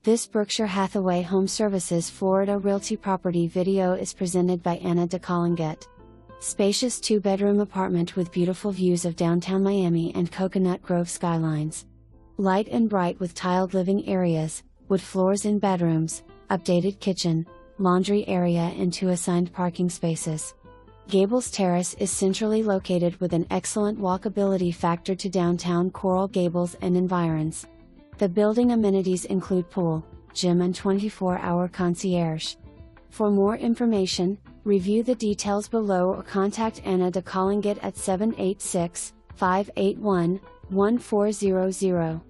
This Berkshire Hathaway HomeServices Florida Realty property video is presented by DeCollongette. Spacious 2-bedroom apartment with beautiful views of downtown Miami and Coconut Grove skylines. Light and bright with tiled living areas, wood floors in bedrooms, updated kitchen, laundry area and 2 assigned parking spaces. Gables Terrace is centrally located with an excellent walkability factor to downtown Coral Gables and environs. The building amenities include pool, gym and 24-hour concierge. For more information, review the details below or contact DeCollongette at 786-581-1400.